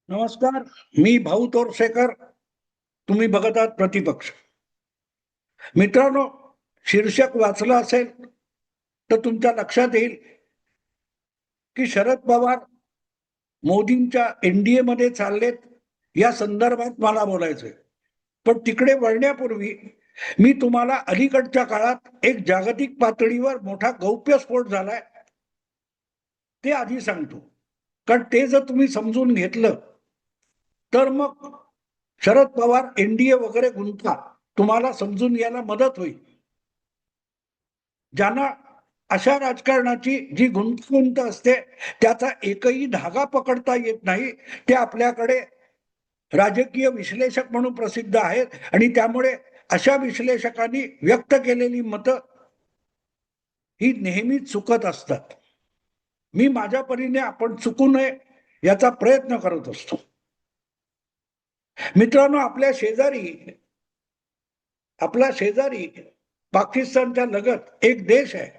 नमस्कार. मी भाऊ तोरसेकर. तुम्ही बघत आहात प्रतिपक्ष. मित्रांनो, शीर्षक वाचलं असेल तर तुमच्या लक्षात येईल की शरद पवार मोदींच्या एनडीए मध्ये चाललेत या संदर्भात मला बोलायचंय. पण तिकडे वळण्यापूर्वी मी तुम्हाला अलीकडच्या काळात एक जागतिक पातळीवर मोठा गौप्यस्फोट झालाय ते आधी सांगतो. कारण ते जर तुम्ही समजून घेतलं तर मग शरद पवार एनडीए वगैरे गुंता तुम्हाला समजून घ्यायला मदत होईल. ज्यांना अशा राजकारणाची जी गुंतगुंत असते त्याचा एकही धागा पकडता येत नाही, ते आपल्याकडे राजकीय विश्लेषक म्हणून प्रसिद्ध आहेत आणि त्यामुळे अशा विश्लेषकांनी व्यक्त केलेली मतं ही नेहमीच चुकत असतात. मी माझ्या परीने आपण चुकू नये याचा प्रयत्न करत असतो. मित्रांनो, आपला शेजारी पाकिस्तानच्या लगत एक देश आहे,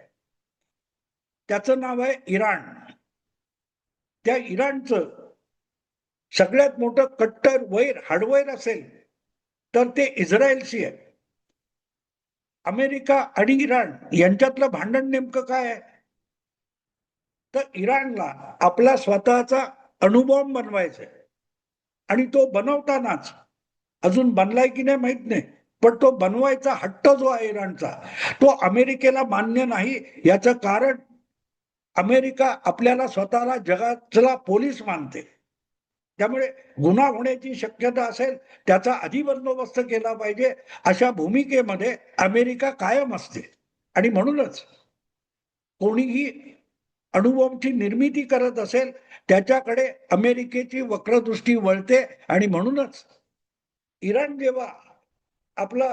त्याचं नाव आहे इराण. त्या इराणचं सगळ्यात मोठं कट्टर वैर हार्डवेअर असेल तर ते इस्रायलशी आहे. अमेरिका आणि इराण यांच्यातलं भांडण नेमकं काय आहे? तर इराणला आपला स्वतःचा अणुबॉम्ब बनवायचा आहे आणि तो बनवतानाच, अजून बनलाय की नाही माहित नाही, पण तो बनवायचा हट्ट जो आहे इराणचा, तो अमेरिकेला मान्य नाही. याचं कारण अमेरिका आपल्याला स्वतःला जगातला पोलीस मानते. त्यामुळे गुन्हा होण्याची शक्यता असेल त्याचा आधी बंदोबस्त केला पाहिजे, अशा भूमिकेमध्ये अमेरिका कायम असते. आणि म्हणूनच कोणीही अणुबॉम्बची निर्मिती करत असेल त्याच्याकडे अमेरिकेची वक्रदृष्टी वळते. आणि म्हणूनच इराण जेव्हा आपला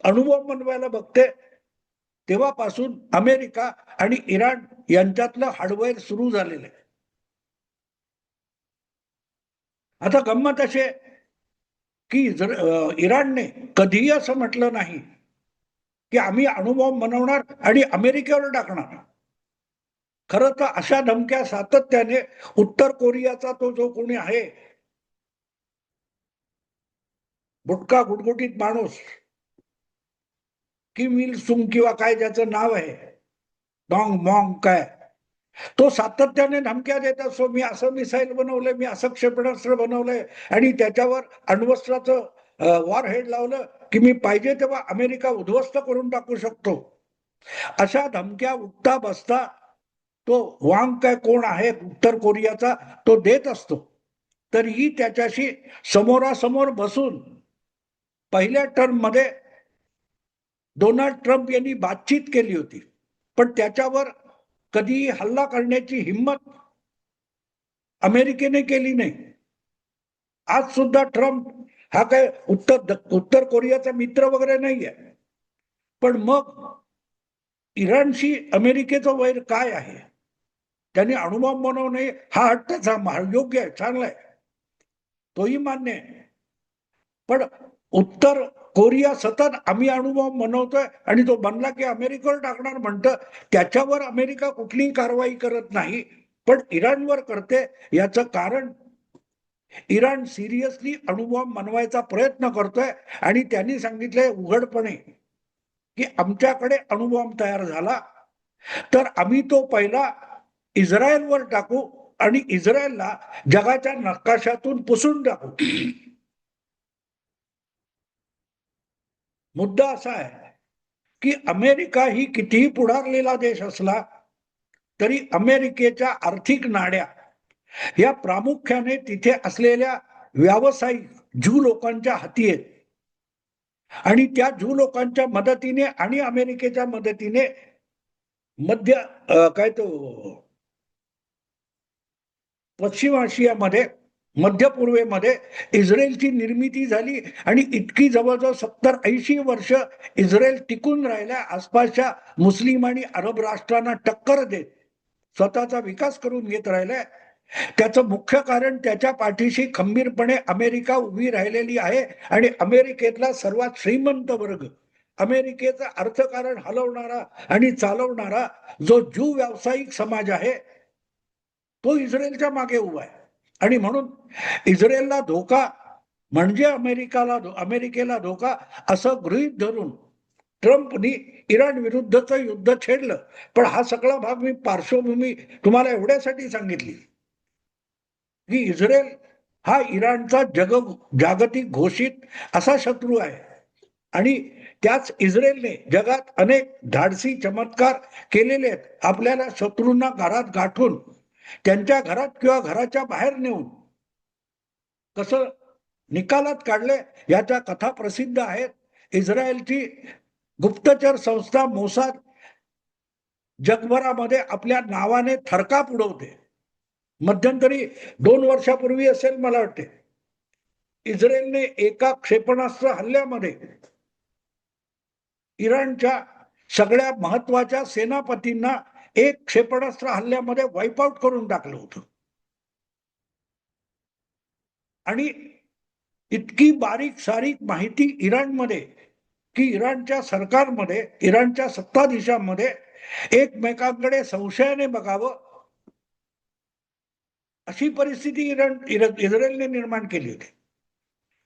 अणुबॉम्ब बनवायला बघते तेव्हापासून अमेरिका आणि इराण यांच्यातलं हार्डवेअर सुरू झालेलं आहे. आता गंमत अशी आहे की इराणने कधीही असं म्हटलं नाही की आम्ही अणुबॉम्ब बनवणार आणि अमेरिकेवर टाकणार. खरं तर अशा धमक्या सातत्याने उत्तर कोरियाचा तो जो कोणी आहे बुटका गुटगुटीत माणूस, किम इल सुंग किंवा काय ज्याचं नाव आहे, डॉंग मॉंग काय, तो सातत्याने धमक्या देत असतो. मी असं मिसाईल बनवलंय, मी असं क्षेपणास्त्र बनवलंय आणि त्याच्यावर अण्वस्त्राचं वॉर हेड लावलं की मी पाहिजे तेव्हा अमेरिका उद्ध्वस्त करून टाकू शकतो. अशा धमक्या उठता बसता तो वांग काय कोण आहे उत्तर कोरियाचा, तो देत असतो. तरीही त्याच्याशी समोरासमोर बसून पहिल्या टर्म मध्ये डोनाल्ड ट्रम्प यांनी बातचीत केली होती, पण त्याच्यावर कधीही हल्ला करण्याची हिंमत अमेरिकेने केली नाही. आज सुद्धा ट्रम्प हा काय उत्तर कोरियाचा मित्र वगैरे नाही आहे. पण मग इराणशी अमेरिकेचं वैर काय आहे? त्यांनी अणुबॉम्ब बनवणे हा हट्ट योग्य आहे, चांगला आहे, तोही मान्य आहे. पण उत्तर कोरिया सतत आम्ही अणुबॉम्ब बनवतोय आणि तो बनला की अमेरिकेवर टाकणार म्हणतं, त्याच्यावर अमेरिका कुठलीही कारवाई करत नाही, पण इराणवर करते. याचं कारण इराण सिरियसली अणुबॉम्ब बनवायचा प्रयत्न करतोय आणि त्यांनी सांगितलंय उघडपणे की आमच्याकडे अणुबॉम्ब तयार झाला तर आम्ही तो पहिला इस्रायलवर टाकू आणि इस्रायलला जगाच्या नकाशातून पुसून टाकू. मुद्दा असा आहे की अमेरिका ही कितीही पुढारलेला देश असला तरी अमेरिकेच्या आर्थिक नाड्या या प्रामुख्याने तिथे असलेल्या व्यावसायिक ज्यू लोकांच्या हाती आहेत. आणि त्या ज्यू लोकांच्या मदतीने आणि अमेरिकेच्या मदतीने मध्य काय तो पश्चिम आशियामध्ये, मध्य पूर्वेमध्ये इस्रायलची निर्मिती झाली आणि इतकी जवळजवळ 70-80 वर्ष इस्रायल टिकून राहिल्या, आसपासच्या मुस्लिम आणि अरब राष्ट्रांना टक्कर देत स्वतःचा विकास करून घेत राहिलाय. त्याचं मुख्य कारण त्याच्या पाठीशी खंबीरपणे अमेरिका उभी राहिलेली आहे. आणि अमेरिकेतला सर्वात श्रीमंत वर्ग, अमेरिकेचं अर्थकारण हलवणारा आणि चालवणारा जो ज्यू व्यावसायिक समाज आहे तो इस्रायलच्या मागे उभा आहे. आणि म्हणून इस्रायलला धोका म्हणजे अमेरिकेला धोका असं गृहीत धरून ट्रम्पनी इराण विरुद्धचं युद्ध छेडलं. पण हा सगळा भाग मी पार्श्वभूमी तुम्हाला एवढ्यासाठी सांगितली की इस्रायल हा इराणचा जागतिक घोषित असा शत्रू आहे आणि त्याच इस्रायलने जगात अनेक धाडसी चमत्कार केलेले आहेत. आपल्याला शत्रूंना घरात गाठून त्यांच्या घरात किंवा घराच्या बाहेर नेऊन कसं निकालात काढले याच्या कथा प्रसिद्ध आहेत. इस्रायलची गुप्तचर संस्था मोसाद जगभरामध्ये आपल्या नावाने थरकाप उडवते. मध्यंतरी 2 वर्षापूर्वी असेल मला वाटते, इस्रायलने एका क्षेपणास्त्र हल्ल्यामध्ये इराणच्या सगळ्या महत्वाच्या सेनापतींना एक क्षेपणास्त्र हल्ल्यामध्ये वाईपआउट करून टाकलं होतं. आणि इतकी बारीक सारीक माहिती इराणमध्ये की इराणच्या सरकारमध्ये, इराणच्या सत्ताधीशांमध्ये एकमेकांकडे संशयाने बघावं अशी परिस्थिती इस्रायलने निर्माण केली होती.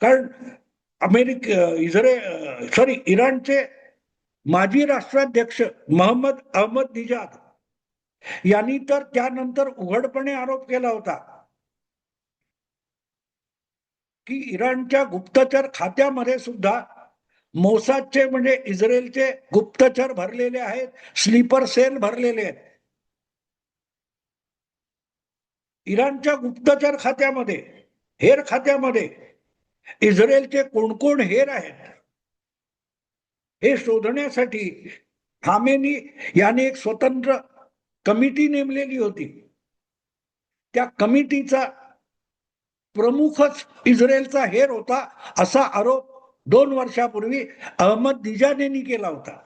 कारण इराणचे माजी राष्ट्राध्यक्ष मोहम्मद अहमद निजाद यांनी तर त्यानंतर उघडपणे आरोप केला होता की इराणच्या गुप्तचर खात्यामध्ये सुद्धा मोसादचे म्हणजे इस्रायलचे गुप्तचर भरलेले आहेत, स्लीपर सेल भरलेले आहेत. इराणच्या गुप्तचर खात्यामध्ये, हेर खात्यामध्ये इस्रायलचे कोण कोण हेर आहेत हे शोधण्यासाठी खामेनी याने एक स्वतंत्र कमिटी नेमलेली होती. त्या कमिटीचा प्रमुखच इस्रायलचा हेर होता असा आरोप 2 वर्षापूर्वी अहमद निजादेनी केला होता.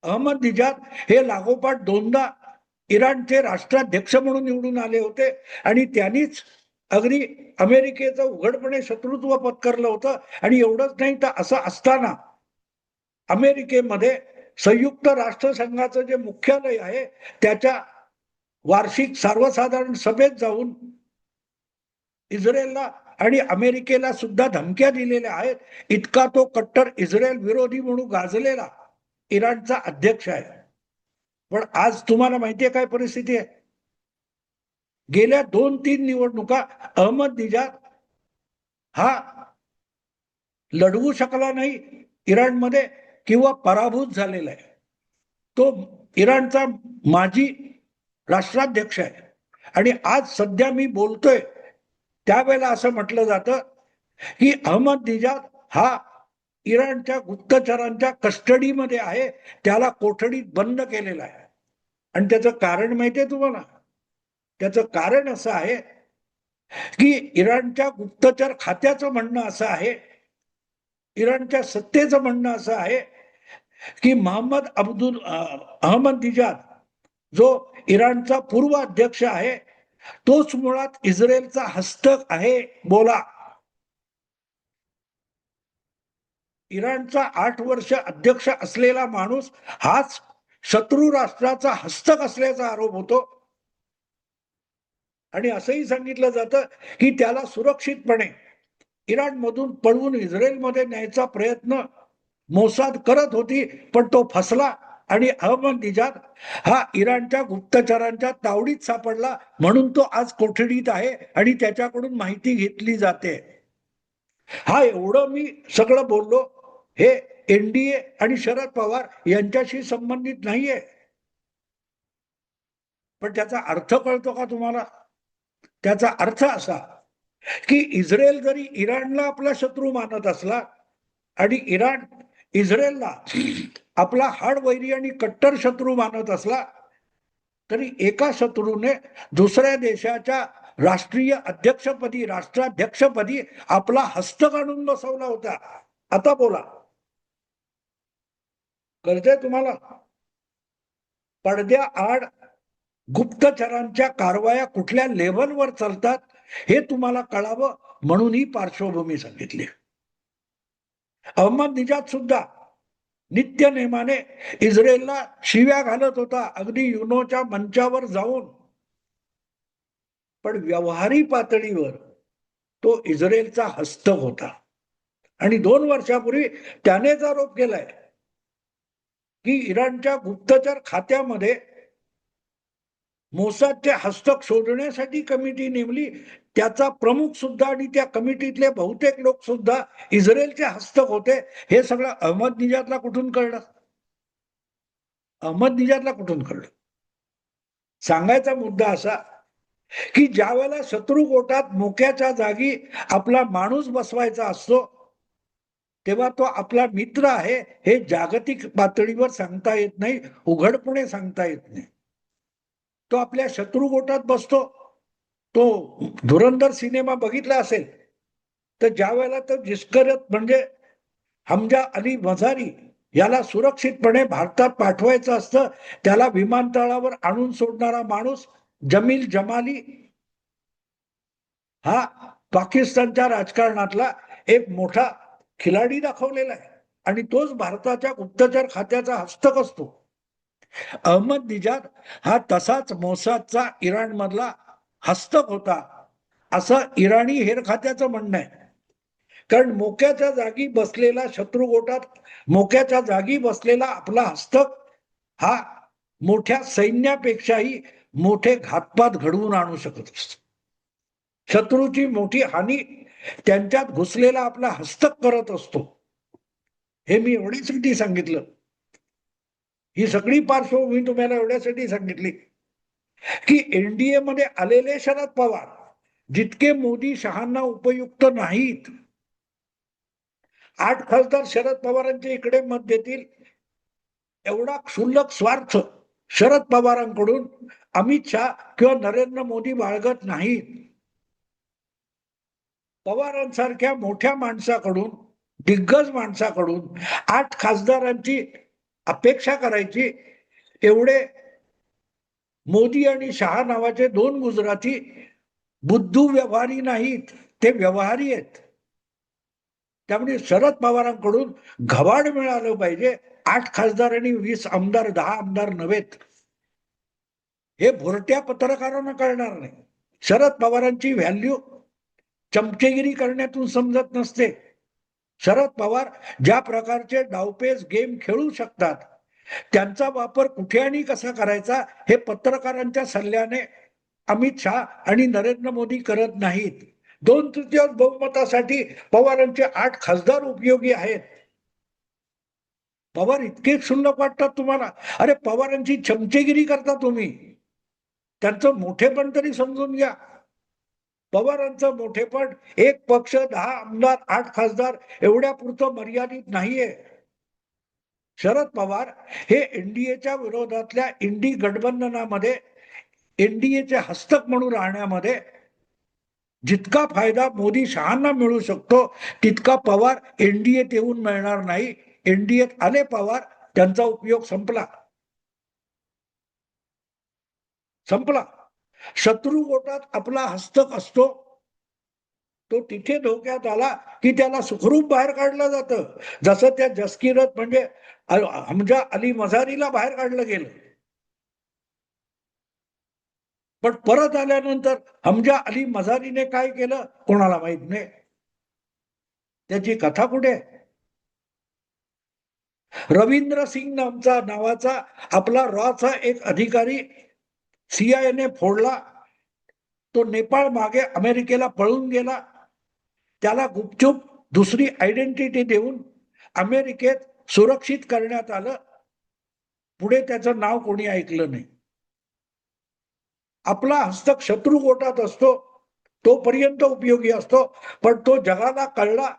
अहमद निजाद हे लागोपाठ 2दा इराणचे राष्ट्राध्यक्ष म्हणून निवडून आले होते आणि त्यांनीच अगदी अमेरिकेचं उघडपणे शत्रुत्व पत्करलं होतं. आणि एवढंच नाही तर असं असताना अमेरिकेमध्ये संयुक्त राष्ट्रसंघाचं जे मुख्यालय आहे त्याच्या वार्षिक सर्वसाधारण सभेत जाऊन इस्रायलला आणि अमेरिकेला सुद्धा धमक्या दिलेल्या आहेत. इतका तो कट्टर इस्रायल विरोधी म्हणून गाजलेला इराणचा अध्यक्ष आहे. पण आज तुम्हाला माहितीये काय परिस्थिती आहे? गेल्या 2-3 निवडणुका अहमद निजाद हा लढवू शकला नाही इराणमध्ये किंवा पराभूत झालेला आहे. तो इराणचा माजी राष्ट्राध्यक्ष आहे आणि आज सध्या मी बोलतोय त्यावेळेला असं म्हटलं जातं की अहमद निजाद हा इराणच्या गुप्तचरांच्या कस्टडीमध्ये आहे, त्याला कोठडीत बंद केलेला आहे. आणि त्याचं कारण माहितीये तुम्हाला? त्याचं कारण असं आहे की इराणच्या गुप्तचर खात्याचं म्हणणं असं आहे, इराणच्या सत्तेचं म्हणणं असं आहे की अहमद निजाद जो इराणचा पूर्व अध्यक्ष आहे तोच मुळात इस्रायलचा हस्तक आहे. बोला, इराणचा 8 वर्ष अध्यक्ष असलेला माणूस हाच शत्रू राष्ट्राचा हस्तक असल्याचा आरोप होतो. आणि असंही सांगितलं जातं की त्याला सुरक्षितपणे इराणमधून पळवून इस्रायलमध्ये न्यायचा प्रयत्न मोसाद करत होती, पण तो फसला आणि अहमद निजाद हा इराणच्या गुप्तचरांच्या तावडीत सापडला. म्हणून तो आज कोठडीत आहे आणि त्याच्याकडून माहिती घेतली जाते. हा एवढं मी सगळं बोललो हे एनडीए आणि शरद पवार यांच्याशी संबंधित नाहीये. पण त्याचा अर्थ कळतो का तुम्हाला? त्याचा अर्थ असा की इस्रायल जरी इराणला आपला शत्रू मानत असला आणि इराण इस्रायलला आपला हाडवैरी आणि कट्टर शत्रू मानत असला तरी एका शत्रूने दुसऱ्या देशाच्या राष्ट्राध्यक्षपदी आपला हस्त काढून बसवला होता. आता बोला, कळतंय तुम्हाला? पडद्या आड गुप्तचरांच्या कारवाया कुठल्या लेव्हलवर चालतात हे तुम्हाला कळावं म्हणून ही पार्श्वभूमी सांगितली. अहमद निजाद सुद्धा नित्य नेमाने इस्रायलला शिव्या घालत होता, अगदी युनोच्या मंचावर जाऊन पण व्यवहारी पातळीवर तो इस्रायलचा हस्तक होता. आणि 2 वर्षापूर्वी त्यानेच आरोप केलाय की इराणच्या गुप्तचर खात्यामध्ये मोसादचे हस्तक शोधण्यासाठी कमिटी नेमली, त्याचा प्रमुख सुद्धा आणि त्या कमिटीतले बहुतेक लोक सुद्धा इस्रायलचे हस्तक होते. हे सगळं अहमदनिजादला कुठून कळलं? अहमदनिजादला कुठून कळलं? सांगायचा मुद्दा असा की ज्या वेळेला शत्रू गोटात मोक्याच्या जागी आपला माणूस बसवायचा असतो, तेव्हा तो आपला मित्र आहे हे जागतिक पातळीवर सांगता येत नाही, उघडपणे सांगता येत नाही. तो आपल्या शत्रू गोटात बसतो. तो धुरंधर सिनेमा बघितला असेल तर ज्या वेळेला तो जिस्करत म्हणजे हमजा अली मझारी याला सुरक्षितपणे भारतात पाठवायचं असतं, त्याला विमानतळावर आणून सोडणारा माणूस जमील जमाली हा पाकिस्तानच्या राजकारणातला एक मोठा खिलाडी दाखवलेला आहे आणि तोच भारताच्या गुप्तचर खात्याचा हस्तक असतो. अहमदनिजाद हा तसाच मोसादचा इराण मधला हस्तक होता असं इराणी हेर खात्याचं म्हणणं आहे. कारण मोक्याच्या जागी बसलेला शत्रू गोटात मोक्याच्या जागी बसलेला आपला हस्तक हा मोठ्या सैन्यापेक्षाही मोठे घातपात घडवून आणू शकत असतो. शत्रूची मोठी हानी त्यांच्यात घुसलेला आपला हस्तक करत असतो. हे मी एवढ्यासाठी सांगितलं. ही सगळी पार्श्वभूमी तुम्हाला एवढ्यासाठी सांगितली की एनडीए मध्ये आलेले शरद पवार जितके मोदी शहांना उपयुक्त नाहीत, 8 खासदार शरद पवारांच्या इकडे मत देतील एवढा क्षुल्लक स्वार्थ शरद पवारांकडून अमित शहा किंवा नरेंद्र मोदी बाळगत नाहीत. पवारांसारख्या मोठ्या माणसाकडून, दिग्गज माणसाकडून 8 खासदारांची अपेक्षा करायची, एवढे मोदी आणि शहा नावाचे 2 गुजराती बुद्धू व्यवहारी नाहीत, ते व्यवहारी आहेत. त्यामुळे शरद पवारांकडून घवाड मिळालं पाहिजे. 8 खासदार आणि 20 आमदार, 10 आमदार नव्हेत. हे भुरट्या पत्रकारांना कळणार नाही. शरद पवारांची व्हॅल्यू चमचेगिरी करण्यातून समजत नसते. शरद पवार ज्या प्रकारचे डावपेच गेम खेळू शकतात, त्यांचा वापर कुठे आणि कसा करायचा हे पत्रकारांच्या सल्ल्याने अमित शहा आणि नरेंद्र मोदी करत नाहीत. 2/3 बहुमतासाठी पवारांचे 8 खासदार उपयोगी आहेत. पवार इतके क्षुल्लक वाटतात तुम्हाला? अरे पवारांची चमचेगिरी करता तुम्ही. त्यांचं मोठेपण तरी समजून घ्या. पवारांचं मोठेपण एक पक्ष, 10 आमदार, 8 खासदार एवढ्या पुरतं मर्यादित नाहीये. शरद पवार हे एनडीएच्या विरोधातल्या इंडी गठबंधनामध्ये एनडीएचे हस्तक म्हणून राहण्यामध्ये जितका फायदा मोदी शहांना मिळू शकतो तितका पवार एनडीएत येऊन मिळणार नाही. एनडीएत आले पवार, त्यांचा उपयोग संपला. शत्रू गोटात आपला हस्तक असतो, तो तिथे धोक्यात आला की त्याला सुखरूप बाहेर काढलं जातं. जसं त्या जसकिरत म्हणजे हमजा अली मझारीला बाहेर काढलं गेलं, पण परत आल्यानंतर हमजा अली मझारीने काय केलं कोणाला माहित नाही. त्याची कथा कुठे? रवींद्र सिंग नावाचा आपला रॉचा एक अधिकारी सीआयएने फोडला. तो नेपाळ मागे अमेरिकेला पळून गेला. त्याला गुपचूप दुसरी आयडेंटिटी देऊन अमेरिकेत सुरक्षित करण्यात आलं. पुढे त्याचं नाव कोणी ऐकलं नाही. आपला हस्तक शत्रू गोटात असतो तोपर्यंत उपयोगी असतो, पण तो जगाला कळला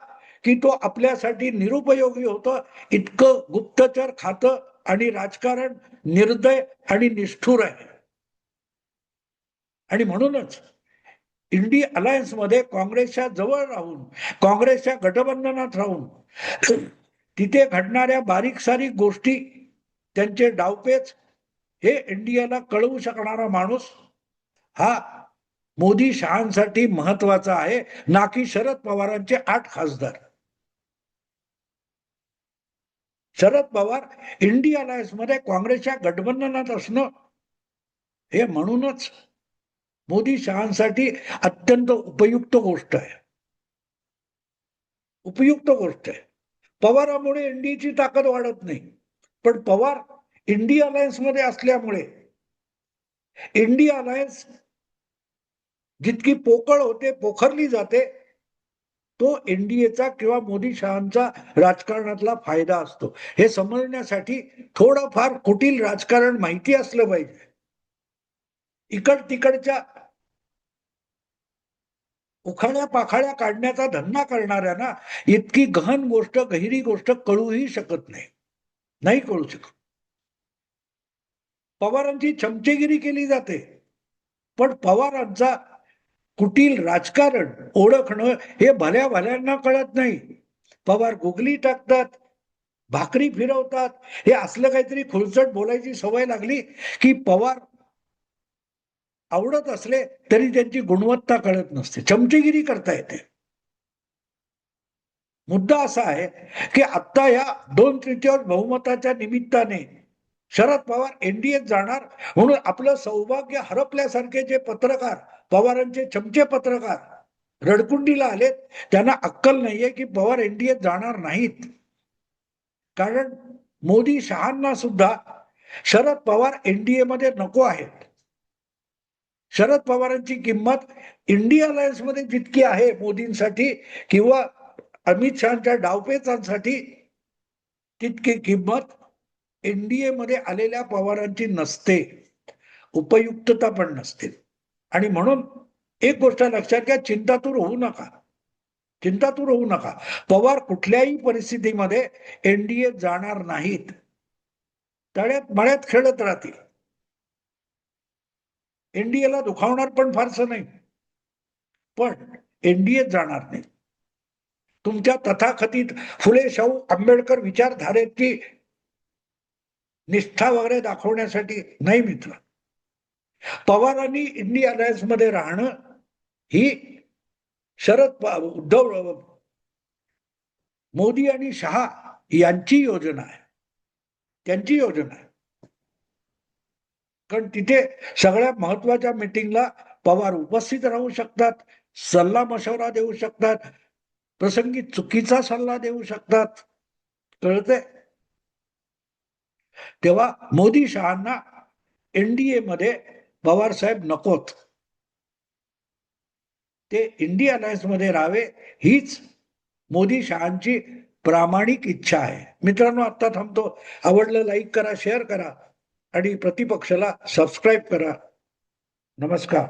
की तो आपल्यासाठी निरुपयोगी होतं. इतकं गुप्तचर खातं आणि राजकारण निर्दय आणि निष्ठुर आहे. आणि म्हणूनच इंडी अलायन्स मध्ये काँग्रेसच्या जवळ राहून, काँग्रेसच्या गठबंधनात राहून तिथे घडणाऱ्या बारीक सारीक गोष्टी, त्यांचे डावपेच हे इंडियाला कळवू शकणारा माणूस हा मोदी शहांसाठी महत्वाचा आहे, ना की शरद पवारांचे 8 खासदार. शरद पवार इंडी अलायन्स मध्ये काँग्रेसच्या गठबंधनात असणं हे म्हणूनच मोदी शहांसाठी अत्यंत उपयुक्त गोष्ट आहे. उपयुक्त गोष्ट आहे. पवारामुळे एनडीएची ताकद वाढत नाही, पण पवार इंडिया अलायन्स मध्ये असल्यामुळे इंडिया अलायन्स जितकी पोकळ होते, पोखरली जाते, तो एनडीएचा किंवा मोदी शहांचा राजकारणातला फायदा असतो. हे समजण्यासाठी थोडंफार कुटील राजकारण माहिती असलं पाहिजे. इकड तिकडच्या उखाड्या पाखाड्या काढण्याचा धंदा करणाऱ्यांना इतकी गहन गोष्ट, गहिरी गोष्ट कळूही शकत नाही. नाही कळू शकत. पवारांची चमचेगिरी केली जाते, पण पवारांचा कुटील राजकारण ओळखणं हे भल्या भल्यांना कळत नाही. पवार गुगली टाकतात, भाकरी फिरवतात. हे असलं काहीतरी खुलचट बोलायची सवय लागली की पवार आवडत असले तरी त्यांची गुणवत्ता कळत नसते, चमचेगिरी करता येते. मुद्दा असा आहे की आता या 2/3 बहुमताच्या निमित्ताने शरद पवार एनडीएत जाणार म्हणून आपलं सौभाग्य हरपल्यासारखे जे पत्रकार, पवारांचे चमचे पत्रकार रडकुंडीला आलेत, त्यांना अक्कल नाहीये की पवार एनडीएत जाणार नाहीत. कारण मोदी शहांना सुद्धा शरद पवार एनडीए मध्ये नको आहेत. शरद पवारांची किंमत इंडिया अलायन्स मध्ये जितकी आहे मोदींसाठी किंवा अमित शहाच्या डावपेचांसाठी, तितकी किंमत एनडीए मध्ये आलेल्या पवारांची नसते, उपयुक्तता पण नसते. आणि म्हणून एक गोष्ट लक्षात घ्या, चिंतातूर होऊ नका. चिंतातूर होऊ नका. पवार कुठल्याही परिस्थितीमध्ये एनडीए जाणार नाहीत. तळ्यात मळ्यात खेळत राहतील. एनडीएला दुखावणार पण फारसं नाही, पण एनडीएत जाणार नाही. तुमच्या तथाकथित फुले शाहू आंबेडकर विचारधारेची निष्ठा वगैरे दाखवण्यासाठी नाही मित्र. पवारांनी इंडिया अलायन्स मध्ये राहणं ही उद्धव मोदी आणि शहा यांची योजना आहे, त्यांची योजना आहे. कारण तिथे सगळ्या महत्वाच्या मीटिंगला पवार उपस्थित राहू शकतात, सल्ला मशवरा देऊ शकतात, प्रसंगी चुकीचा सल्ला देऊ शकतात. कळतंय? तेव्हा मोदी शहांना एनडीए मध्ये पवार साहेब नकोत. ते इंडिया अलायन्स मध्ये राहावे हीच मोदी शहांची प्रामाणिक इच्छा आहे. मित्रांनो, आता थांबतो. आवडलं लाईक करा, शेअर करा आणि प्रतिपक्षाला सबस्क्राईब करा. नमस्कार.